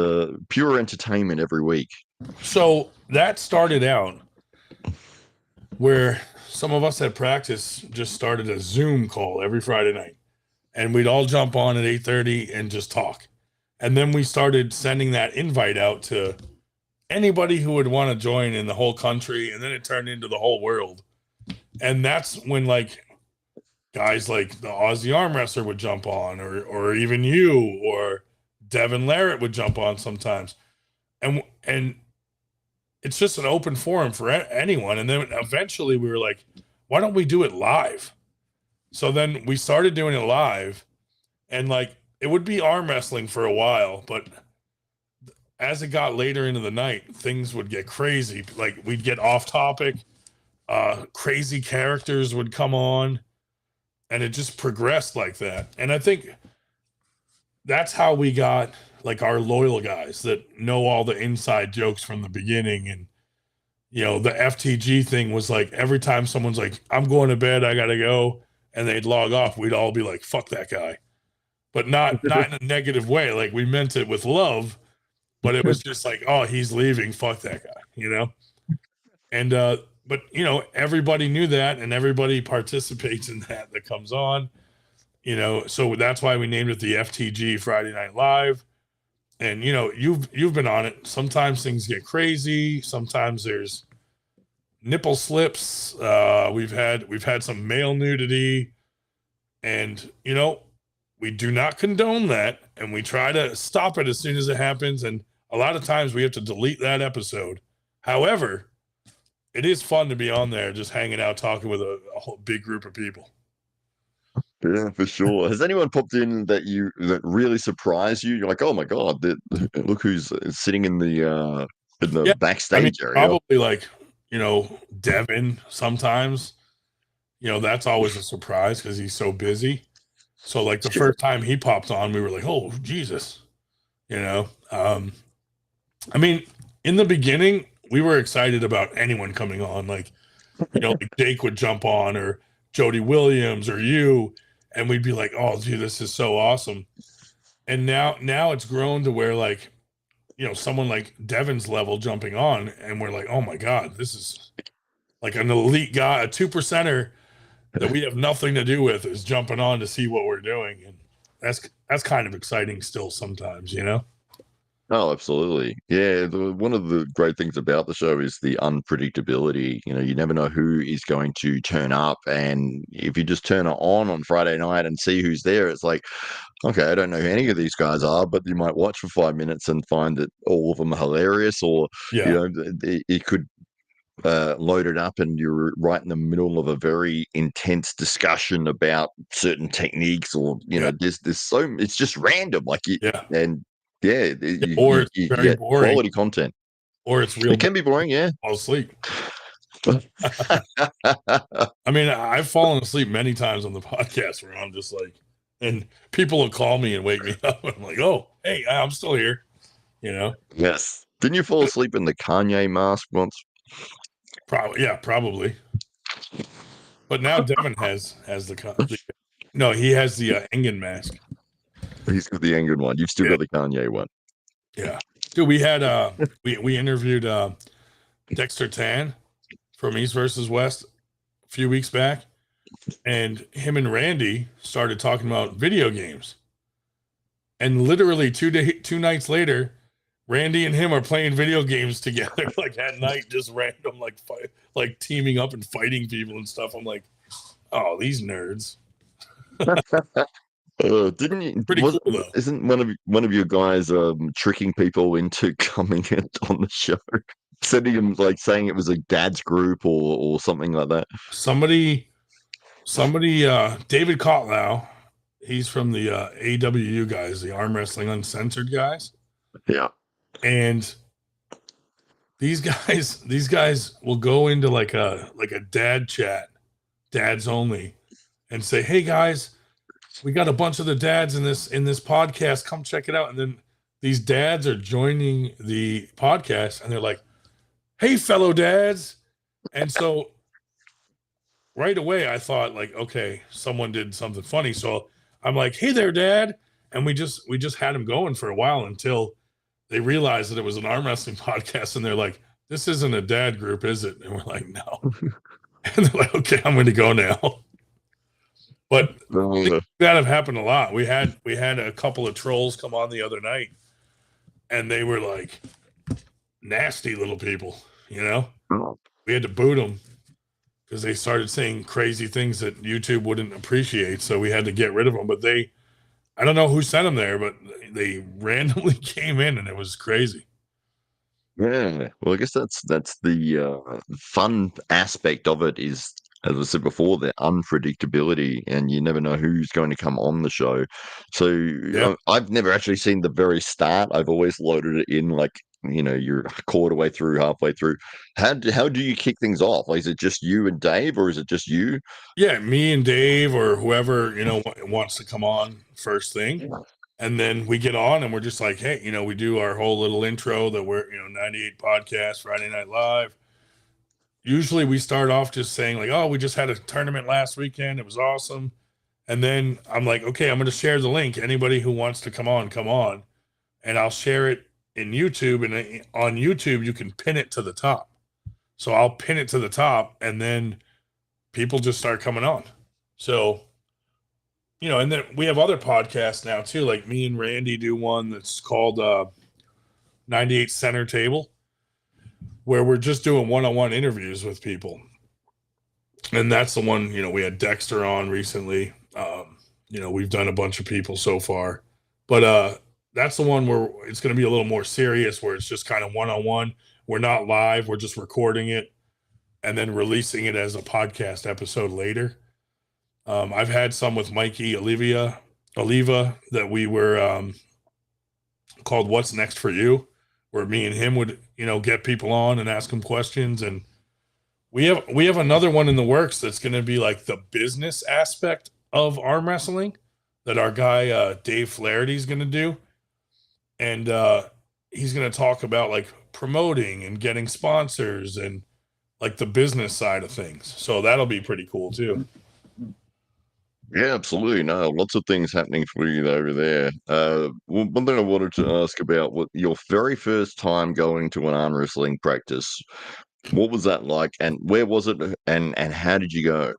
pure entertainment every week. So that started out where some of us at practice just started a Zoom call every Friday night, and we'd all jump on at 8:30 and just talk. And then we started sending that invite out to anybody who would want to join in the whole country, and then it turned into the whole world. And that's when like guys like the Aussie arm wrestler would jump on, or even you or Devin Larrett would jump on sometimes. And it's just an open forum for anyone. And then eventually we were like, why don't we do it live? So then we started doing it live, and like it would be arm wrestling for a while, but as it got later into the night, things would get crazy. Like we'd get off topic, crazy characters would come on, and it just progressed like that. And I think that's how we got like our loyal guys that know all the inside jokes from the beginning. And the FTG thing was like every time someone's like, I'm going to bed, I gotta go, and they'd log off, we'd all be like, fuck that guy. But not in a negative way. Like we meant it with love, but it was just like, oh, he's leaving, fuck that guy, And but everybody knew that, and everybody participates in that comes on, so that's why we named it the FTG Friday Night Live. And you've been on it. Sometimes things get crazy, sometimes there's nipple slips, we've had some male nudity, and we do not condone that, and we try to stop it as soon as it happens, and a lot of times we have to delete that episode. However, it is fun to be on there just hanging out talking with a whole big group of people. Yeah, for sure. Has anyone popped in that really surprised you? You're like, oh my god, look who's sitting in the Yeah, I mean, backstage area. probably like Devin sometimes. That's always a surprise because he's so busy. So like the first time he popped on, we were like, oh Jesus. I mean, in the beginning, we were excited about anyone coming on. Like, like Jake would jump on, or Jody Williams, or you, and we'd be like, oh, dude, this is so awesome. And now it's grown to where like, someone like Devin's level jumping on, and we're like, oh my God, this is like an elite guy, a 2%er that we have nothing to do with is jumping on to see what we're doing. And that's kind of exciting still sometimes, you know? Oh, absolutely. Yeah, one of the great things about the show is the unpredictability. You know, you never know who is going to turn up, and if you just turn it on Friday night and see who's there, it's like, okay, I don't know who any of these guys are, but you might watch for 5 minutes and find that all of them are hilarious, or you Yeah. know, it could load it up and you're right in the middle of a very intense discussion about certain techniques, or Yeah. there's so it's just random, like you Yeah. and yeah, Yeah. Or it's you very get boring, quality content. or it's real It boring. can be boring, yeah. Fall asleep. I mean, I've fallen asleep many times on the podcast where I'm just like, and people will call me and wake me up. And I'm like, oh, hey, I'm still here, you know? Yes. Didn't you fall asleep in the Kanye mask once? Probably, yeah, probably. But now Devin has the no, he has the Engen mask. He's got the angry one. You've still Yeah, got the Kanye one. yeah. Dude, we had we interviewed Dexter Tan from East versus West a few weeks back, and him and Randy started talking about video games. And literally 2 nights later, Randy and him are playing video games together, like at night, just random, like like teaming up and fighting people and stuff. I'm like, oh, these nerds. Didn't you? Pretty cool though. Isn't one of your guys tricking people into coming in on the show, sending them like saying it was a dad's group or something like that? Somebody, David Kotlow, he's from the AWU guys, the Arm Wrestling Uncensored guys, Yeah. and these guys will go into like a dad chat, dads only, and say, hey guys, we got a bunch of the dads in this podcast, come check it out. And then these dads are joining the podcast and they're like, hey fellow dads. And so right away I thought like, okay, someone did something funny, so I'm like, hey there dad. And we just had him going for a while until they realized that it was an arm wrestling podcast, and they're like, this isn't a dad group, is it? And we're like, no. And they're like, okay, I'm going to go now. But that have happened a lot. We had a couple of trolls come on the other night, and they were like nasty little people, you know. We had to boot them because they started saying crazy things that YouTube wouldn't appreciate, so we had to get rid of them. But I don't know who sent them there, but they randomly came in, and it was crazy. Yeah, well, I guess that's the fun aspect of it is, as I said before, the unpredictability, and you never know who's going to come on the show. So Yeah. I've never actually seen the very start. I've always loaded it in like you're a quarter way through, halfway through. How do you kick things off? Like, is it just you and Dave, or is it just you? Yeah, me and Dave or whoever, wants to come on first thing. And then we get on and we're just like, hey, we do our whole little intro that we're, 98 podcast, Friday Night Live. Usually we start off just saying like, oh, we just had a tournament last weekend. It was awesome. And then I'm like, okay, I'm going to share the link. Anybody who wants to come on. And I'll share it in YouTube. And on YouTube, you can pin it to the top. So I'll pin it to the top, and then people just start coming on. So, and then we have other podcasts now too. Like me and Randy do one that's called 98 Center Table, where we're just doing one-on-one interviews with people. And that's the one, we had Dexter on recently. We've done a bunch of people so far, but that's the one where it's going to be a little more serious, where it's just kind of one-on-one. We're not live. We're just recording it and then releasing it as a podcast episode later. I've had some with Mikey Oliva that we were called What's Next for You, where me and him would, get people on and ask them questions. And we have another one in the works that's going to be like the business aspect of arm wrestling that our guy Dave Flaherty is going to do. And he's going to talk about like promoting and getting sponsors and like the business side of things. So that'll be pretty cool too. Yeah, absolutely. No, lots of things happening for you over there. One thing I wanted to ask about, what your very first time going to an arm wrestling practice, what was that like, and where was it, and how did you go?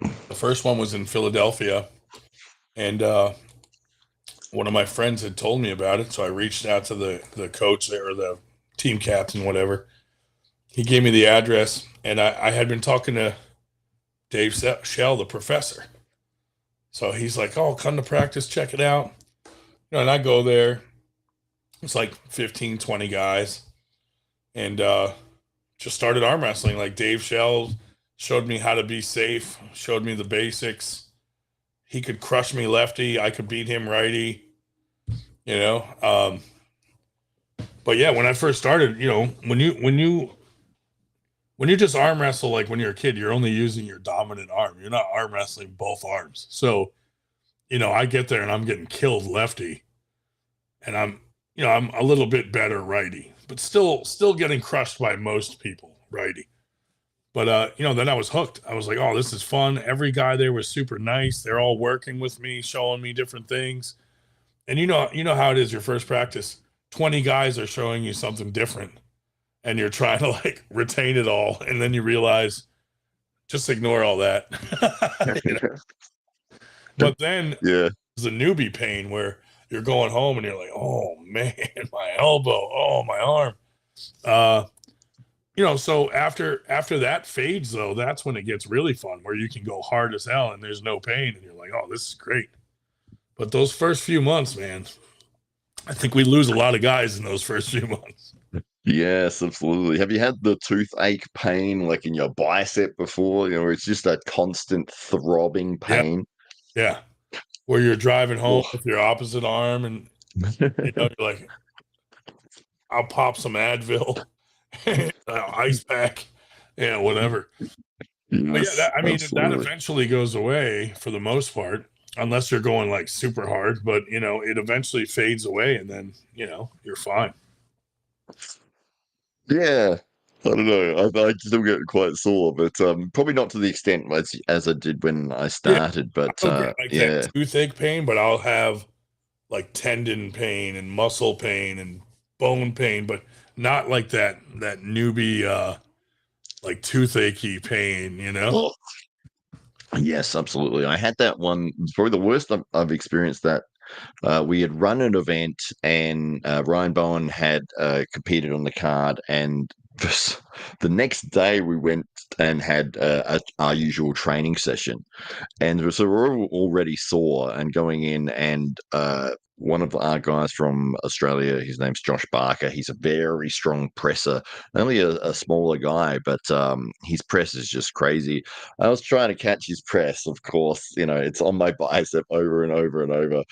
The first one was in Philadelphia, and one of my friends had told me about it, so I reached out to the coach there, or the team captain, whatever. He gave me the address, and I had been talking to Dave Shell, the professor. So he's like, "Oh, come to practice, check it out." And I go there. It's like 15, 20 guys, and just started arm wrestling. Like Dave Shell showed me how to be safe, showed me the basics. He could crush me lefty, I could beat him righty. You know, but yeah, when I first started, when you just arm wrestle, like when you're a kid, you're only using your dominant arm. You're not arm wrestling both arms. So, I get there and I'm getting killed lefty, and I'm a little bit better righty, but still getting crushed by most people righty. But then I was hooked. I was like, oh, this is fun. Every guy there was super nice. They're all working with me, showing me different things. And you know how it is your first practice. 20 guys are showing you something different, and you're trying to like retain it all, and then you realize just ignore all that. But then Yeah. there's a newbie pain where you're going home and you're like, oh man, my elbow, oh my arm. So after that fades though, that's when it gets really fun, where you can go hard as hell and there's no pain, and you're like, oh, this is great. But those first few months, man, I think we lose a lot of guys in those first few months. Yes, absolutely. Have you had the toothache pain like in your bicep before? Where it's just that constant throbbing Yeah, pain. yeah. Where you're driving home Oh. with your opposite arm, and you're like, I'll pop some Advil, ice pack, whatever. But yeah, Yes, that absolutely. eventually goes away for the most part, unless you're going like super hard. But it eventually fades away, and then you're fine. Yeah. I don't know. I still get quite sore, but probably not to the extent as I did when I Yeah, started. I But don't get like that yeah, toothache pain, but I'll have like tendon pain and muscle pain and bone pain, but not like that newbie like toothache pain. oh, yes, absolutely. I had that one. It's probably the worst I've experienced that. We had run an event, and Ryan Bowen had competed on the card, and the next day we went and had our usual training session. And so we're already sore and going in, and one of our guys from Australia, his name's Josh Barker. He's a very strong presser, only a smaller guy, but his press is just crazy. I was trying to catch his press, of course, it's on my bicep over and over and over.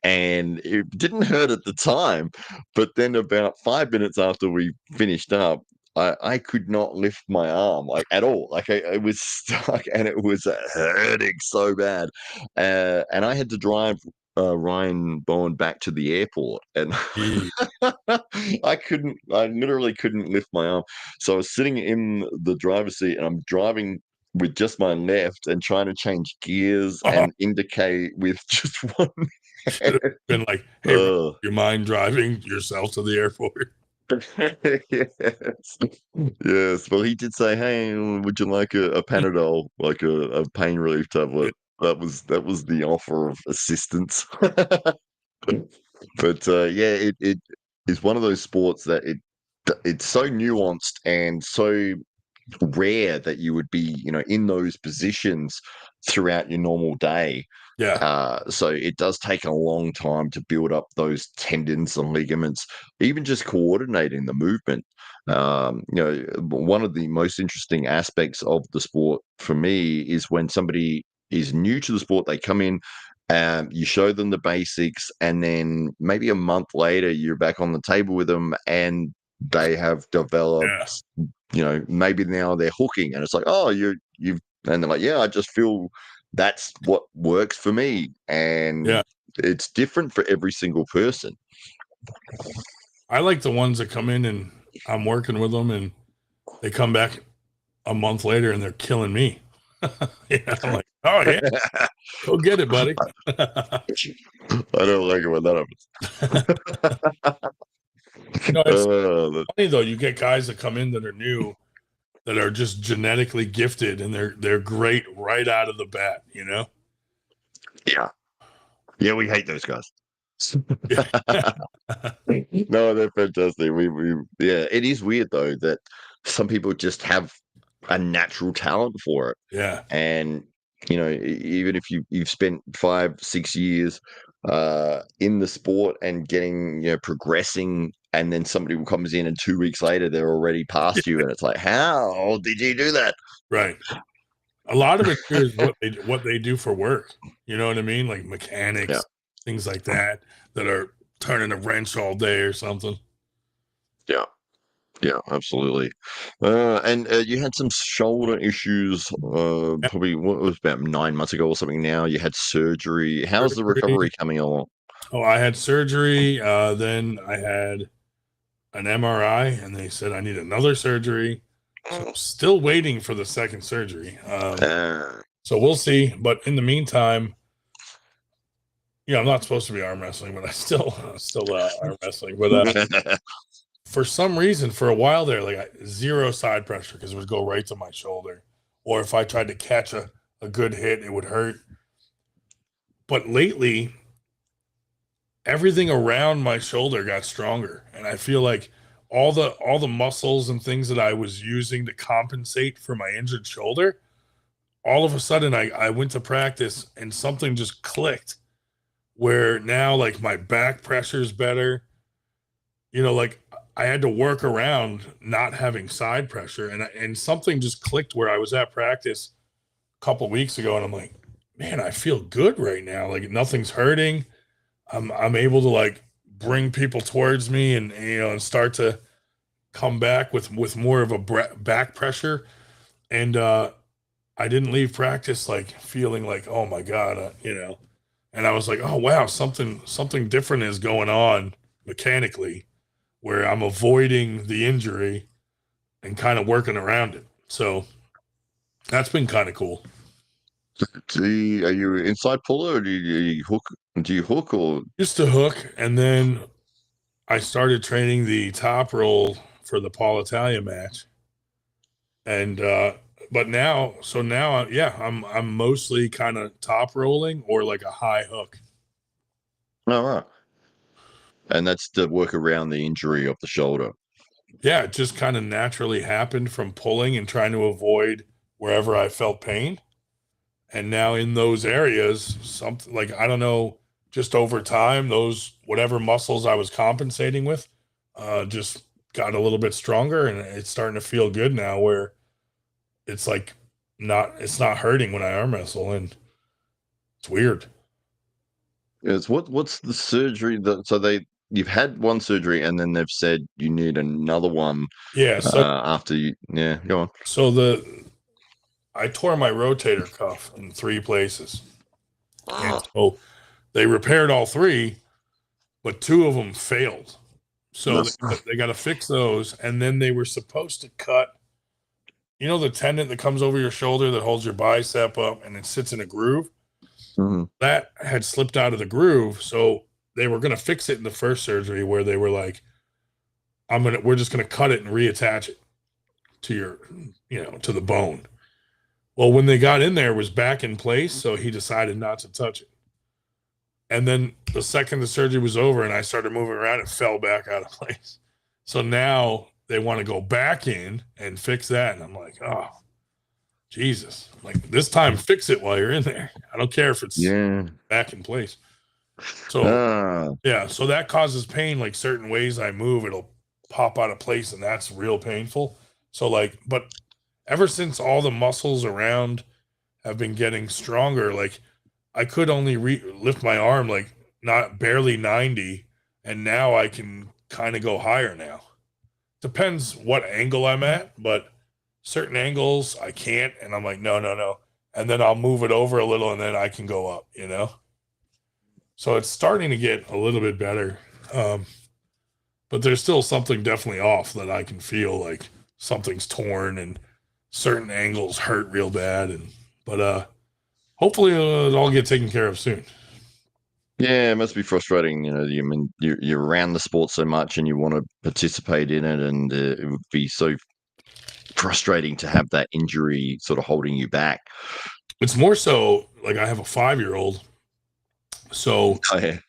And it didn't hurt at the time, but then about 5 minutes after we finished up, I could not lift my arm like at all. Like I was stuck, and it was hurting so bad. And I had to drive Ryan Bowen back to the airport, and Yeah. I literally couldn't lift my arm. So I was sitting in the driver's seat, and I'm driving with just my left and trying to change gears Oh, and indicate with just one should hand. have been like, hey, bro, Oh. you mind driving yourself to the airport? Yes. Yes. Well, he did say, "Hey, would you like a Panadol, like a pain relief Yeah. tablet?" That was the offer of assistance. But yeah, it is one of those sports that it's so nuanced and so rare that you would be, in those positions throughout your normal day. Yeah. So it does take a long time to build up those tendons and ligaments, even just coordinating the movement. One of the most interesting aspects of the sport for me is when somebody is new to the sport, they come in, you show them the basics, and then maybe a month later, you're back on the table with them, and they have Yeah. developed, maybe now they're hooking, and it's like, oh, you've, and they're like, yeah, I just feel that's what works for me, and Yeah. it's different for every single person. I like the ones that come in and I'm working with them, and they come back a month later and they're killing me. Yeah, I'm like, oh yeah, go get it, buddy. I don't like it when that happens. It's Uh, funny though. You get guys that come in that are new, that are just genetically gifted, and they're great right out of the bat. yeah, yeah, we hate those guys. No, they're fantastic. Yeah, it is weird though that some people just have a natural talent for it. Yeah. And even if you've spent 5 6 years in the sport and getting progressing, and then somebody who comes in and 2 weeks later they're already past you, and it's like, how did you do that? Right. A lot of it too is what they do for work. You know what I mean? Like Yeah, mechanics, things like that, that are turning a wrench all day or something. yeah, yeah, absolutely. And you had some shoulder issues, Yeah, probably what was about 9 months ago or something. Now you had surgery. How's the surgery. recovery coming along? Oh, I had surgery. Then I had an MRI, and they said I need another surgery. So I'm still waiting for the second surgery. Uh, So we'll see. But in the meantime, I'm not supposed to be arm wrestling, but I still arm wrestling. But for some reason, for a while there, like zero side pressure because it would go right to my shoulder, or if I tried to catch a good hit, it would hurt. But lately, everything around my shoulder got stronger, and I feel like all the muscles and things that I was using to compensate for my injured shoulder, all of a sudden I went to practice and something just clicked where now like my back pressure is better. Like I had to work around not having side pressure, and something just clicked where I was at practice a couple weeks ago, and I'm like, man, I feel good right now. Like nothing's hurting. I'm able to like bring people towards me, and start to come back with more of a back pressure. And I didn't leave practice like feeling like, oh my god, and I was like, oh wow, something different is going on mechanically where I'm avoiding the injury and kind of working around it. So that's been kind of cool. Are you inside puller, or do you hook? Do you hook or? Used to hook, and then I started training the top roll for the Paul Italia match, and but now, yeah, I'm mostly kind of top rolling or like a high hook. All right. And that's to work around the injury of the shoulder. Yeah, it just kind of naturally happened from pulling and trying to avoid wherever I felt pain. And now in those areas, something like, I don't know, just over time, those whatever muscles I was compensating with just got a little bit stronger, and it's starting to feel good now where it's like it's not hurting when I arm wrestle, and it's weird. Is what's the surgery that so you've had one surgery and then they've said you need another one Yeah, after you, yeah, go on. so I tore my rotator cuff in 3 places. And Oh, so they repaired all three, but two of them failed. So that's they got to fix those. And then they were supposed to cut, the tendon that comes over your shoulder that holds your bicep up and it sits in a groove. mhm. That had slipped out of the groove. So they were going to fix it in the first surgery where they were like, we're just going to cut it and reattach it to to the bone. Well, when they got in there, it was back in place. So he decided not to touch it. And then the second the surgery was over and I started moving around, it fell back out of place. So now they want to go back in and fix that. And I'm like, oh, Jesus. I'm like, this time fix it while you're in there. I don't care if it's Yeah. back in place. So, Ah, yeah. So that causes pain. Like certain ways I move, it'll pop out of place and that's real painful. So, like, but ever since all the muscles around have been getting stronger, like, I could only lift my arm like not barely 90, and now I can kind of go higher now. Depends what angle I'm at, but certain angles I can't, and I'm like, no, no, no. And then I'll move it over a little and then I can go up. So it's starting to get a little bit better. Um, but there's still something definitely off that I can feel like something's torn and certain angles hurt real bad. But hopefully it'll all get taken care of soon. yeah, it must be frustrating. You're around the sport so much and you want to participate in it, and it would be so frustrating to have that injury sort of holding you back. It's more so like I have a 5-year-old So I,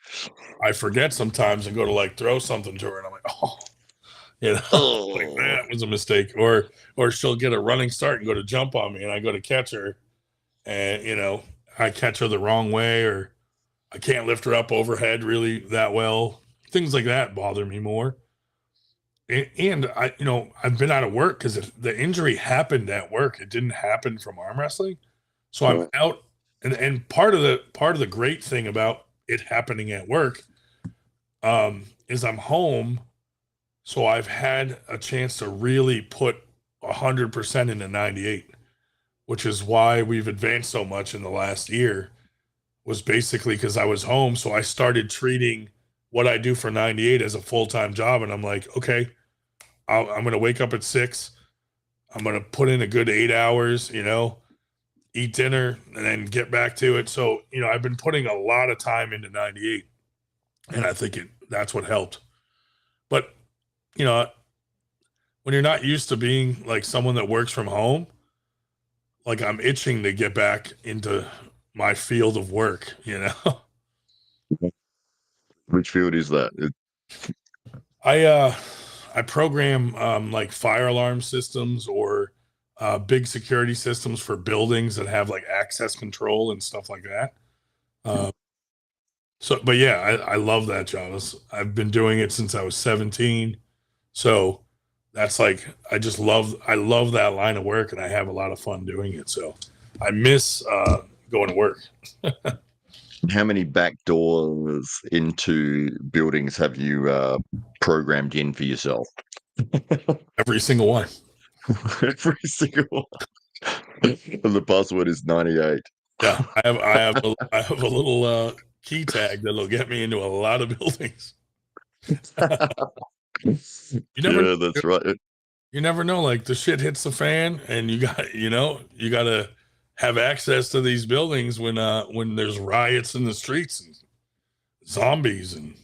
I forget sometimes and go to like throw something to her, and I'm like, oh, like oh, that was a mistake. Or she'll get a running start and go to jump on me, and I go to catch her, and I catch her the wrong way, or I can't lift her up overhead really that well. Things like that bother me more. And I, I've been out of work because the injury happened at work. It didn't happen from arm wrestling. So I'm out, and part of the great thing about it happening at work is I'm home, so I've had a chance to really put 100% into 98, which is why we've advanced so much in the last year. Was basically because I was home, so I started treating what I do for 98 as a full-time job, and I'm like, okay, I'm going to wake up at 6. I'm going to put in a good 8 hours, eat dinner, and then get back to it. So, I've been putting a lot of time into 98, and I think that's what helped. But, you know, when you're not used to being like someone that works from home, like I'm itching to get back into my field of work, which field is that? I program like fire alarm systems or big security systems for buildings that have like access control and stuff like that. But yeah, I love that job. I've been doing it since I was 17. So that's like I love that line of work, and I have a lot of fun doing it. So I miss going to work. How many back doors into buildings have you programmed in for yourself? Every single one. Every single one. And the password is 98. Yeah, I have a little key tag that'll get me into a lot of buildings. You never Yeah, that's right. you never know, like the shit hits the fan, and you got you got to have access to these buildings when there's riots in the streets and zombies, and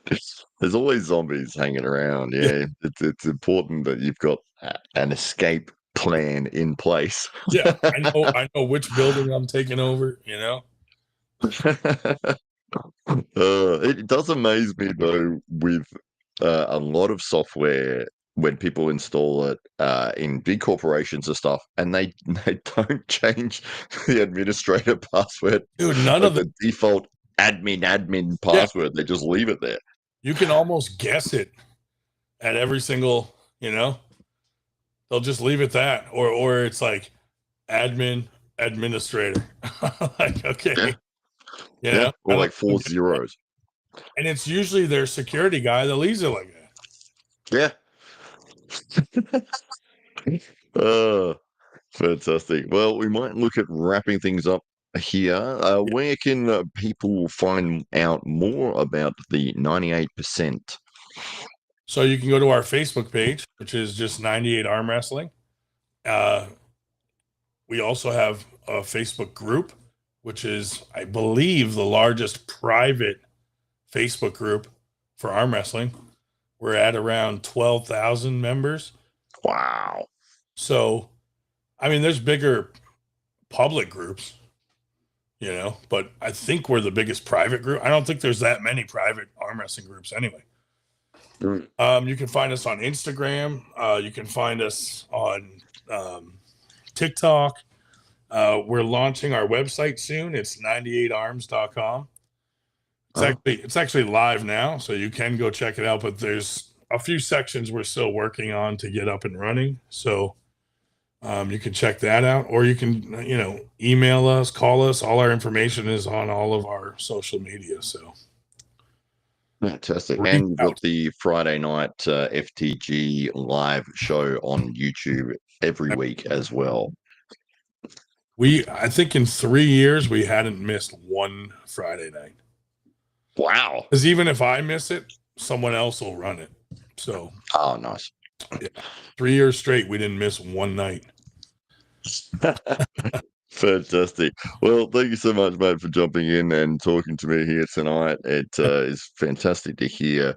There's always zombies hanging around. yeah, Yeah, it's important that you've got an escape plan in place. yeah, I know which building I'm taking over. It does amaze me though with a lot of software when people install it in big corporations and stuff, and they don't change the administrator password, Dude, none like of them. the default admin Yeah, password. They just leave it there. you can almost guess it at every single. They'll just leave it that, or it's like admin administrator. Like, okay, Yeah, or I like don't 4 zeros. and it's usually their security guy that leaves it like that. Yeah. Fantastic. Well, we might look at wrapping things up here. Where can people find out more about the 98%? So you can go to our Facebook page, which is just 98 Arm Wrestling. We also have a Facebook group, which is, I believe, the largest private Facebook group for arm wrestling. We're at around 12,000 members. Wow. So, I mean, there's bigger public groups, but I think we're the biggest private group. I don't think there's that many private arm wrestling groups anyway. You can find us on Instagram. You can find us on TikTok. We're launching our website soon. It's 98arms.com. It's actually live now, so you can go check it out. But there's a few sections we're still working on to get up and running. So you can check that out, or you can email us, call us. All our information is on all of our social media. So Fantastic. And you've got the Friday night FTG live show on YouTube every week as well. I think in 3 years we hadn't missed one Friday night. Wow. Because even if I miss it, someone else will run it. So nice. Yeah, 3 years straight we didn't miss one night. Fantastic. Well, thank you so much, mate, for jumping in and talking to me here tonight. It is fantastic to hear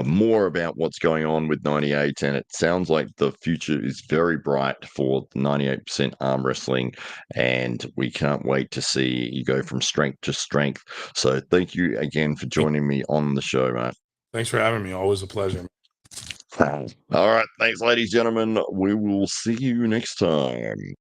more about what's going on with 98, and it sounds like the future is very bright for 98% arm wrestling, and we can't wait to see you go from strength to strength. So thank you again for joining me on the show, Matt. Thanks for having me. Always a pleasure. All right. Thanks, ladies and gentlemen. We will see you next time.